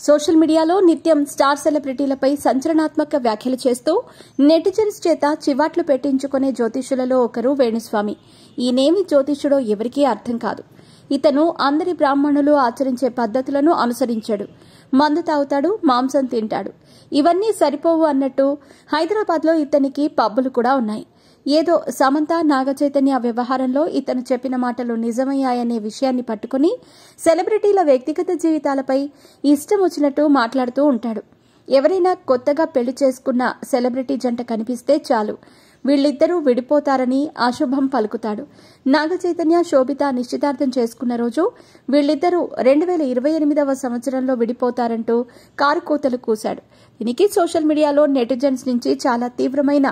Social మీడియాలో నిత్యం star సెలబ్రిటీలపై సంచలనాత్మక వ్యాఖ్యలు చేస్తూ నెటిజన్స్ చేత చివాట్లు పెట్టించుకునే జ్యోతిష్యులలో ఒకరు వేణుస్వామి. ఈయనేమి జ్యోతిష్యుడో ఎవరికీ అర్థం కాదు. ఇతను అందరి బ్రాహ్మణులు ఆచరించే పద్ధతులను అనుసరించాడు. మందు తాగుతాడు, మాంసం తింటాడు. ఇవన్నీ సరిపోవు అన్నట్టు హైదరాబాద్లో ఇతనికి పబ్బులు కూడా ఉన్నాయి. ఏదో సమంత నాగచైతన్య వ్యవహారంలో ఇతను చెప్పిన మాటలు నిజమయ్యాయనే విషయాన్ని పట్టుకుని సెలబ్రిటీల వ్యక్తిగత జీవితాలపై ఇష్టం వచ్చినట్టు మాట్లాడుతూ ఉంటాడు. ఎవరైనా కొత్తగా పెళ్లి చేసుకున్న సెలబ్రిటీ జంట కనిపిస్తే చాలు వీళ్ళిద్దరూ విడిపోతారని అశుభం పలుకుతాడు. నాగచైతన్య శోభిత నిశ్చితార్థం చేసుకున్న రోజు వీళ్ళిద్దరూ 2028వ సంవత్సరంలో విడిపోతారంటూ కారుకూతలు కూశాడు. దీనికి సోషల్ మీడియాలో నెటిజన్స్ నుంచి చాలా తీవ్రమైన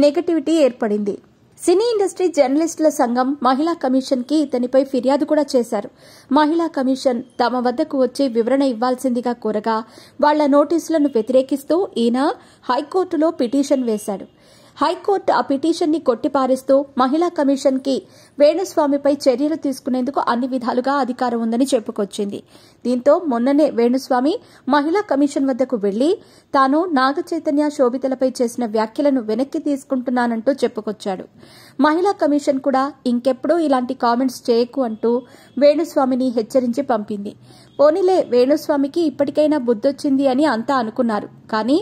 నెగటివిటీ ఏర్పడింది. సినీ ఇండస్ట్రీ జర్నలిస్టుల సంఘం మహిళా కమిషన్ కి ఇతనిపై ఫిర్యాదు కూడా చేశారు. మహిళా కమిషన్ తమ వద్దకు వచ్చి వివరణ ఇవ్వాల్సిందిగా కోరగా వాళ్ల నోటీసులను వ్యతిరేకిస్తూ ఈయన హైకోర్టులో పిటిషన్ వేశాడు. హైకోర్టు ఆ పిటిషన్ ని కొట్టిపారేస్తూ మహిళా కమిషన్ కి వేణుస్వామిపై చర్యలు తీసుకునేందుకు అన్ని విధాలుగా అధికారం ఉందని చెప్పుకొచ్చింది. దీంతో మొన్ననే వేణుస్వామి మహిళా కమిషన్ వద్దకు వెళ్లి తాను నాగచైతన్య శోభితలపై చేసిన వ్యాఖ్యలను వెనక్కి తీసుకుంటున్నానంటూ చెప్పుకొచ్చాడు. మహిళా కమిషన్ కూడా ఇంకెప్పుడూ ఇలాంటి కామెంట్స్ చేయకు అంటూ వేణుస్వామిని హెచ్చరించి పంపింది. పోనీలే, వేణుస్వామికి ఇప్పటికైనా బుద్ధొచ్చింది అని అంతా అనుకున్నారు. కానీ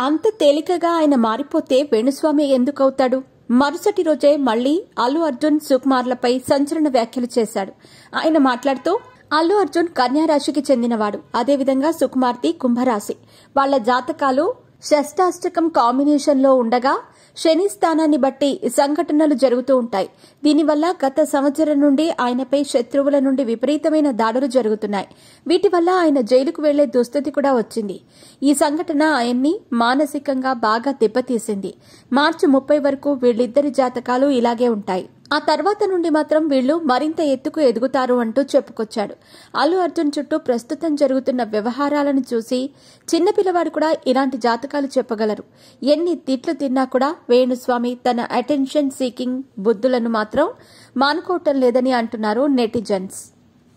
అంత తేలికగా ఆయన మారిపోతే వేణుస్వామి ఎందుకవుతాడు? మరుసటి రోజే మళ్లీ అల్లు అర్జున్, సుకుమార్లపై సంచలన వ్యాఖ్యలు చేశాడు. ఆయన మాట్లాడుతూ అల్లు అర్జున్ కన్యా రాశికి చెందినవాడు, అదేవిధంగా సుకుమార్తె కుంభరాశి. వాళ్ల జాతకాలు షష్టాష్టకం కాంబినేషన్ లో ఉండగా శని స్థానాన్ని బట్టి సంఘటనలు జరుగుతూ ఉంటాయి. దీనివల్ల గత సంవత్సరం నుండి ఆయనపై శత్రువుల నుండి విపరీతమైన దాడులు జరుగుతున్నాయి. వీటి వల్ల ఆయన జైలుకు వెళ్లే దుస్థితి కూడా వచ్చింది. ఈ సంఘటన ఆయన్ని మానసికంగా బాగా దెబ్బతీసింది. మార్చి 30 వరకు వీళ్ళిద్దరి జాతకాలు ఇలాగే ఉంటాయి. ఆ తర్వాత నుండి మాత్రం వీళ్లు మరింత ఎత్తుకు ఎదుగుతారు అంటూ చెప్పుకొచ్చాడు. అల్లు అర్జున్ చుట్టూ ప్రస్తుతం జరుగుతున్న వ్యవహారాలను చూసి చిన్నపిల్లవాడు కూడా ఇలాంటి జాతకాలు చెప్పగలరు. ఎన్ని తిట్లు తిన్నా కూడా వేణుస్వామి తన అటెన్షన్ సీకింగ్ బుద్ధులను మాత్రం మానుకోవటం లేదని అంటున్నారు నెటిజన్స్.